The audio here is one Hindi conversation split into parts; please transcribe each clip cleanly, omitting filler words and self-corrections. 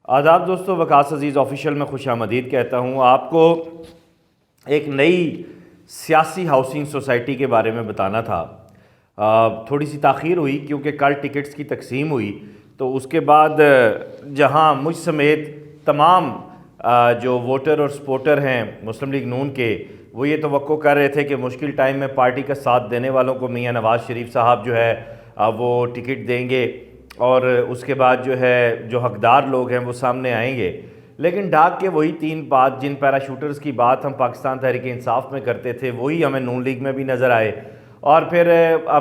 आदाब दोस्तों, वकास अज़ीज़ ऑफिशियल में खुशामदीद कहता हूँ। आपको एक नई सियासी हाउसिंग सोसाइटी के बारे में बताना था। थोड़ी सी ताख़ीर हुई क्योंकि कल टिकट्स की तकसीम हुई, तो उसके बाद जहाँ मुझ समेत तमाम जो वोटर और सपोर्टर हैं मुस्लिम लीग नून के, वो ये तवक्को कर रहे थे कि मुश्किल टाइम में पार्टी का साथ देने वालों को मियाँ नवाज़ शरीफ साहब जो है वो टिकट देंगे और उसके बाद जो है जो हकदार लोग हैं वो सामने आएंगे। लेकिन डाक के वही तीन बात, जिन पैराशूटर्स की बात हम पाकिस्तान तहरीक इंसाफ में करते थे, वही हमें नून लीग में भी नज़र आए। और फिर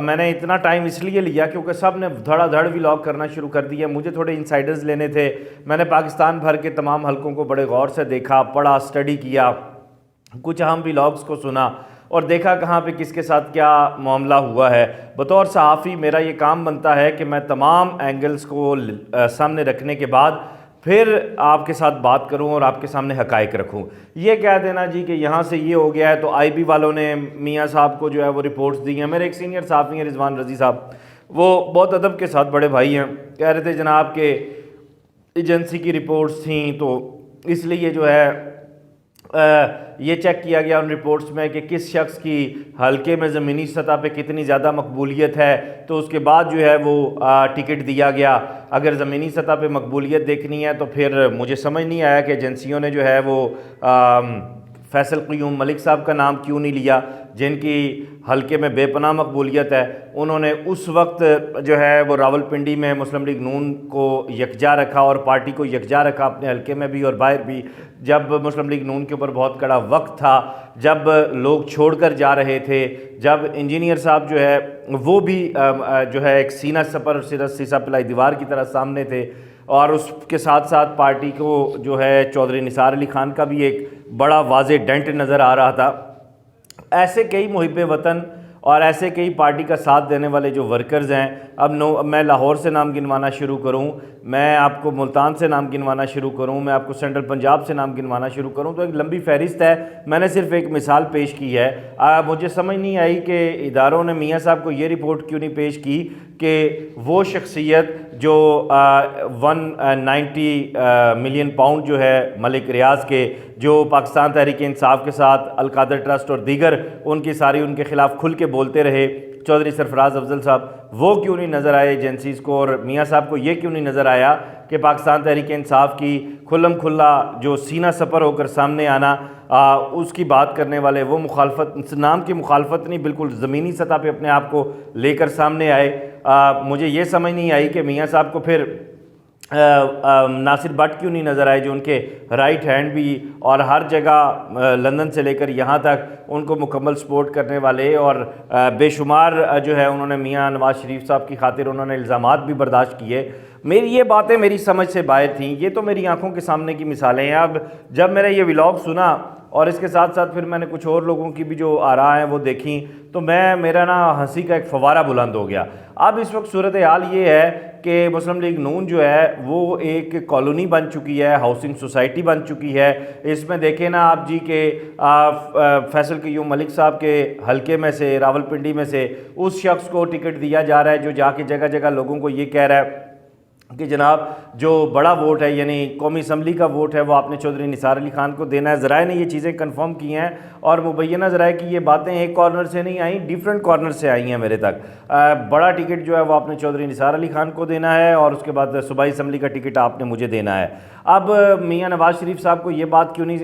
मैंने इतना टाइम इसलिए लिया क्योंकि सब ने धड़ाधड़ व्लॉग करना शुरू कर दिया। मुझे थोड़े इंसाइडर्स लेने थे। मैंने पाकिस्तान भर के तमाम हलकों को बड़े गौर से देखा, पढ़ा, स्टडी किया, कुछ अहम व्लॉग्स को सुना और देखा कहाँ पे किसके साथ क्या मामला हुआ है। बतौर सहाफ़ी मेरा ये काम बनता है कि मैं तमाम एंगल्स को सामने रखने के बाद फिर आपके साथ बात करूं और आपके सामने हकायक रखूं। ये कह देना जी कि यहाँ से ये हो गया है, तो आईबी वालों ने मियाँ साहब को जो है वो रिपोर्ट्स दी हैं। मेरे एक सीनियर सहाफ़ी हैं रिजवान रज़ी साहब, वो बहुत अदब के साथ बड़े भाई हैं, कह रहे थे जनाब के एजेंसी की रिपोर्ट्स थी तो इसलिए जो है ये चेक किया गया उन रिपोर्ट्स में कि किस शख्स की हल्के में ज़मीनी सतह पे कितनी ज़्यादा मकबूलियत है, तो उसके बाद जो है वो टिकट दिया गया। अगर ज़मीनी सतह पे मकबूलियत देखनी है तो फिर मुझे समझ नहीं आया कि एजेंसियों ने जो है वो फैसल क़य्यूम मलिक साहब का नाम क्यों नहीं लिया, जिनकी हल्के में बेपनाह मकबूलियत है। उन्होंने उस वक्त जो है वो रावलपिंडी में मुस्लिम लीग नून को यकजा रखा और पार्टी को यकजा रखा, अपने हल्के में भी और बाहर भी, जब मुस्लिम लीग नून के ऊपर बहुत कड़ा वक्त था, जब लोग छोड़कर जा रहे थे, जब इंजीनियर साहब जो है वो भी जो है एक सीना सपर सीसा पिलाई दीवार की तरह सामने थे। और उसके साथ साथ पार्टी को जो है चौधरी निसार अली खान का भी एक बड़ा वाज़े डेंट नज़र आ रहा था। ऐसे कई मुहिब्बे वतन और ऐसे कई पार्टी का साथ देने वाले जो वर्कर्स हैं, अब मैं लाहौर से नाम गिनवाना शुरू करूं, मैं आपको मुल्तान से नाम गिनवाना शुरू करूं, मैं आपको सेंट्रल पंजाब से नाम गिनवाना शुरू करूं, तो एक लंबी फहरिस्त है। मैंने सिर्फ एक मिसाल पेश की है। मुझे समझ नहीं आई कि इदारों ने मियाँ साहब को ये रिपोर्ट क्यों नहीं पेश की कि वो शख्सियत जो 190 मिलियन पाउंड जो है मलिक रियाज के, जो पाकिस्तान तहरीक इंसाफ के साथ अलकादर ट्रस्ट और दीगर उनकी सारी उनके ख़िलाफ़ खुल के बोलते रहे, चौधरी सरफराज अफजल साहब, वो क्यों नहीं नज़र आए एजेंसीज़ को। और मियाँ साहब को ये क्यों नहीं नज़र आया कि पाकिस्तान तहरीक इंसाफ की खुल्लम खुल्ला जो सीना सपर होकर सामने आना, उसकी बात करने वाले वो मुखालफत, नाम की मुखालफत नहीं, बिल्कुल ज़मीनी सतह पे अपने आप को लेकर सामने आए। मुझे ये समझ नहीं आई कि मियाँ साहब को फिर नासिर भट्ट क्यों नहीं नज़र आए, जो उनके राइट हैंड भी और हर जगह लंदन से लेकर यहाँ तक उनको मुकम्मल सपोर्ट करने वाले, और बेशुमार जो है उन्होंने मियाँ नवाज़ शरीफ साहब की खातिर उन्होंने इल्ज़ामात भी बर्दाश्त किए। मेरी ये बातें मेरी समझ से बाहर थीं, ये तो मेरी आंखों के सामने की मिसालें हैं। अब जब मैंने ये व्लॉग सुना और इसके साथ साथ फिर मैंने कुछ और लोगों की भी जो आरा हैं वो देखी, तो मेरा ना हंसी का एक फवारा बुलंद हो गया। अब इस वक्त सूरत हाल ये है कि मुस्लिम लीग नून जो है वो एक कॉलोनी बन चुकी है, हाउसिंग सोसाइटी बन चुकी है। इसमें देखें ना आप जी के फैसल क़य्यूम मलिक साहब के हल्के में से, रावलपिंडी में से उस शख्स को टिकट दिया जा रहा है जो जाके जगह जगह लोगों को ये कह रहा है कि जनाब जो बड़ा वोट है, यानी कौमी असम्बली का वोट है, वो आपने चौधरी निसार अली खान को देना है। ज़राए ने ये चीज़ें कंफर्म की हैं और मुबैना ज़राए की ये बातें एक कॉर्नर से नहीं आई, डिफरेंट कॉर्नर से आई हैं मेरे तक। बड़ा टिकट जो है वो आपने चौधरी निसार अली खान को देना है और उसके बाद सूबाई असम्बली का टिकट आपने मुझे देना है। अब मियाँ नवाज़ शरीफ साहब को ये बात क्यों नहीं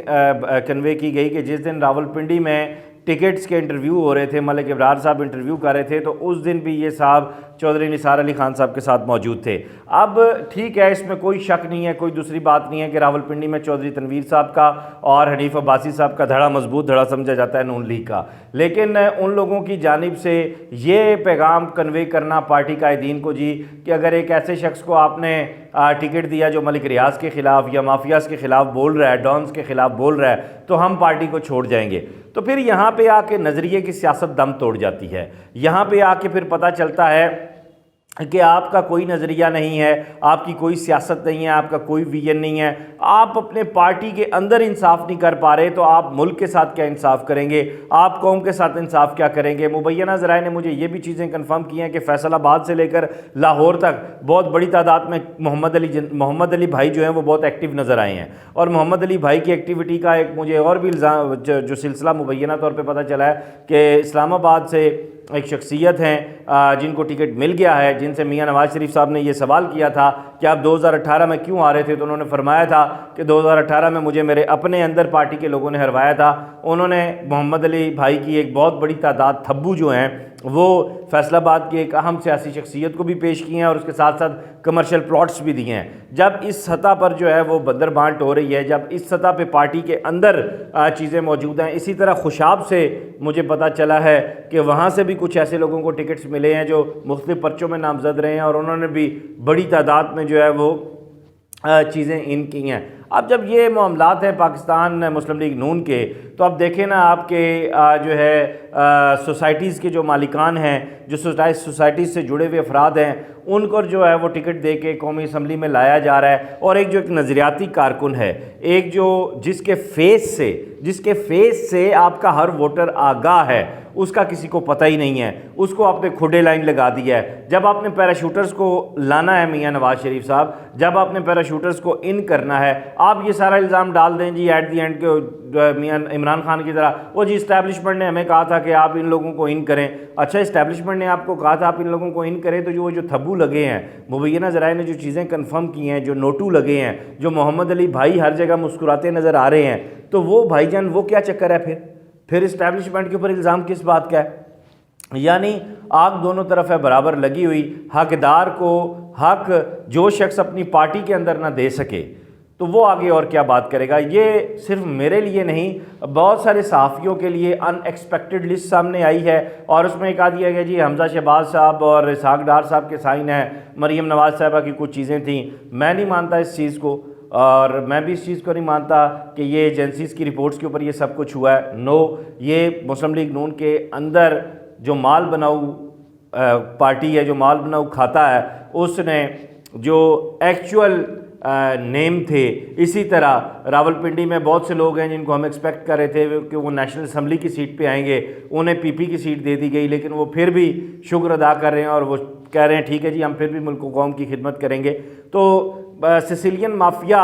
कन्वे की गई कि जिस दिन रावलपिंडी में टिकट्स के इंटरव्यू हो रहे थे, मलिक इब्रार साहब इंटरव्यू कर रहे थे, तो उस दिन भी ये साहब चौधरी निसार अली खान साहब के साथ मौजूद थे। अब ठीक है, इसमें कोई शक नहीं है, कोई दूसरी बात नहीं है कि रावलपिंडी में चौधरी तनवीर साहब का और हनीफ अब्बासी साहब का धड़ा मजबूत धड़ा समझा जाता है नून लीग का। लेकिन उन लोगों की जानिब से ये पैगाम कन्वे करना पार्टी कायदीन को जी कि अगर एक ऐसे शख्स को आपने टिकट दिया जो मलिक रियाज के ख़िलाफ़ या माफियाज के ख़िलाफ़ बोल रहा है, डॉन्स के ख़िलाफ़ बोल रहा है, तो हम पार्टी को छोड़ जाएंगे, तो फिर यहाँ पे आके नज़रिए की सियासत दम तोड़ जाती है। यहाँ पे आके फिर पता चलता है कि आपका कोई नज़रिया नहीं है, आपकी कोई सियासत नहीं है, आपका कोई विजन नहीं है, आप अपने पार्टी के अंदर इंसाफ नहीं कर पा रहे, तो आप मुल्क के साथ क्या इंसाफ करेंगे, आप कौम के साथ इंसाफ क्या करेंगे। मुबैना ज़राए ने मुझे ये भी चीज़ें कन्फर्म की हैं कि फैसलाबाद से लेकर लाहौर तक बहुत बड़ी तादाद में मोहम्मद अली भाई जो हैं वो बहुत एक्टिव नज़र आए हैं। और मोहम्मद अली भाई की एक्टिविटी का एक मुझे और भी इल्ज़ाम जो सिलसिला मुबैना तौर पर पता चला है कि इस्लामाबाद से एक शख्सियत हैं जिनको टिकट मिल गया है, जिनसे मियां नवाज़ शरीफ साहब ने ये सवाल किया था कि आप 2018 में क्यों आ रहे थे, तो उन्होंने फरमाया था कि 2018 में मुझे मेरे अपने अंदर पार्टी के लोगों ने हरवाया था। उन्होंने मोहम्मद अली भाई की एक बहुत बड़ी तादाद थब्बू जो हैं वो फैसलाबाद की एक अहम सियासी शख्सियत को भी पेश किए हैं और उसके साथ साथ कमर्शियल प्लॉट्स भी दिए हैं। जब इस सतह पर जो है वो बंदर बांट हो रही है, जब इस सतह पे पार्टी के अंदर चीज़ें मौजूद हैं। इसी तरह खुशाब से मुझे पता चला है कि वहाँ से भी कुछ ऐसे लोगों को टिकट्स मिले हैं जो मुख्तलिफ पर्चों में नामजद रहे हैं और उन्होंने भी बड़ी तादाद में जो है वो चीज़ें इन की हैं। अब जब ये मामलात हैं पाकिस्तान मुस्लिम लीग नून के, तो अब देखें ना आपके जो है सोसाइटीज़ के जो मालिकान हैं, जो सोसाइटीज़ से जुड़े हुए अफराद हैं, उनको जो है वो टिकट दे के कौमी असम्बली में लाया जा रहा है। और एक जो एक नज़रियाती कारकुन है, एक जो जिसके फेस से आपका हर वोटर आगाह है, उसका किसी को पता ही नहीं है, उसको आपने खुडे लाइन लगा दिया है। जब आपने पैराशूटर्स को लाना है मियां नवाज़ शरीफ साहब, जब आपने पैराशूटर्स को इन करना है, आप ये सारा इल्ज़ाम डाल दें जी एट दी एंड के मियां इमरान खान की तरह, वो जी इस्टेब्लिशमेंट ने हमें कहा था कि आप इन लोगों को इन करें। अच्छा, इस्टेब्लिशमेंट ने आपको कहा था आप इन लोगों को इन करें, तो जो थब्बू लगे हैं, मुबैना ज़राए ने जो चीज़ें कन्फर्म की हैं, जो नोटू लगे हैं, जो मोहम्मद अली भाई हर जगह मुस्कुराते नज़र आ रहे हैं, तो वो भाईजान वो क्या चक्कर है फिर इस्टेब्लिशमेंट के ऊपर इल्ज़ाम किस बात का है। यानी आग दोनों तरफ है बराबर लगी हुई। हकदार को हक जो शख्स अपनी पार्टी के अंदर ना दे सके तो वो आगे और क्या बात करेगा। ये सिर्फ मेरे लिए नहीं, बहुत सारे सहाफ़ियों के लिए अनएक्सपेक्टेड लिस्ट सामने आई है और उसमें एक आ दिया गया जी हमजा शहबाज साहब और इसहाक डार साहब के साइन है, मरीम नवाज़ साहबा की कुछ चीज़ें थी। मैं नहीं मानता इस चीज़ को और मैं भी इस चीज़ को नहीं मानता कि ये एजेंसीज़ की रिपोर्ट्स के ऊपर ये सब कुछ हुआ है। नो, ये मुस्लिम लीग नून के अंदर जो माल बनाऊ पार्टी है, जो माल बनाऊ खाता है, उसने जो एक्चुअल नेम थे। इसी तरह रावलपिंडी में बहुत से लोग हैं जिनको हम एक्सपेक्ट कर रहे थे कि वो नेशनल असम्बली की सीट पे आएंगे, उन्हें पीपी की सीट दे दी गई, लेकिन वो फिर भी शुक्र अदा कर रहे हैं और वो कह रहे हैं ठीक है जी हम फिर भी मुल्क कौम की खिदमत करेंगे। तो सिसिलियन माफिया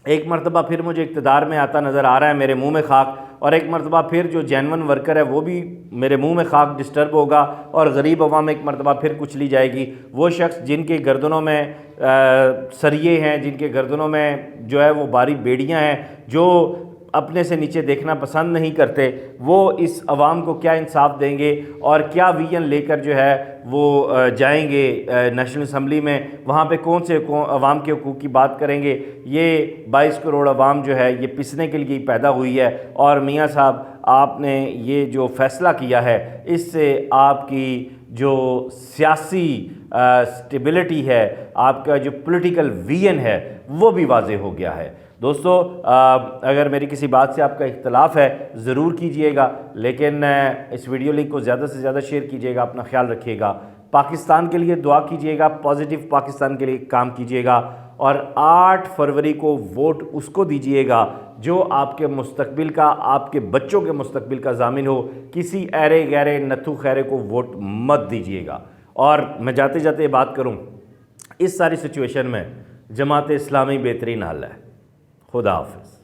एक मरतबा फिर मुझे इक़्तिदार में आता नज़र आ रहा है, मेरे मुंह में खाक, और एक मरतबा फिर जो जेन्युइन वर्कर है वो भी मेरे मुंह में खाक डिस्टर्ब होगा और गरीब अवाम एक मरतबा फिर कुचली जाएगी। वो शख्स जिनके गर्दनों में सरिये हैं, जिनके गर्दनों में जो है वो बारी बेड़ियाँ हैं, जो अपने से नीचे देखना पसंद नहीं करते, वो इस अवाम को क्या इंसाफ देंगे और क्या विजन लेकर जो है वो जाएंगे नेशनल असम्बली में, वहाँ पे कौन से अवाम के हकूक़ की बात करेंगे। ये 22 करोड़ अवाम जो है ये पिसने के लिए पैदा हुई है और मियाँ साहब आपने ये जो फ़ैसला किया है इससे आपकी जो सियासी स्टेबिलिटी है, आपका जो पॉलिटिकल विजन है वो भी वाज़ेह हो गया है। दोस्तों अगर मेरी किसी बात से आपका इख्तलाफ है ज़रूर कीजिएगा, लेकिन इस वीडियो लिंक को ज़्यादा से ज़्यादा शेयर कीजिएगा। अपना ख्याल रखिएगा, पाकिस्तान के लिए दुआ कीजिएगा, पॉजिटिव पाकिस्तान के लिए काम कीजिएगा और 8 फरवरी को वोट उसको दीजिएगा जो आपके मुस्तकबिल का, आपके बच्चों के मुस्तकबिल का ज़ामिन हो। किसी ऐरे गैरे नथु खैरे को वोट मत दीजिएगा। और मैं जाते जाते बात करूं, इस सारी सिचुएशन में जमात इस्लामी बेहतरीन हल है। खुदा हाफ़िज़।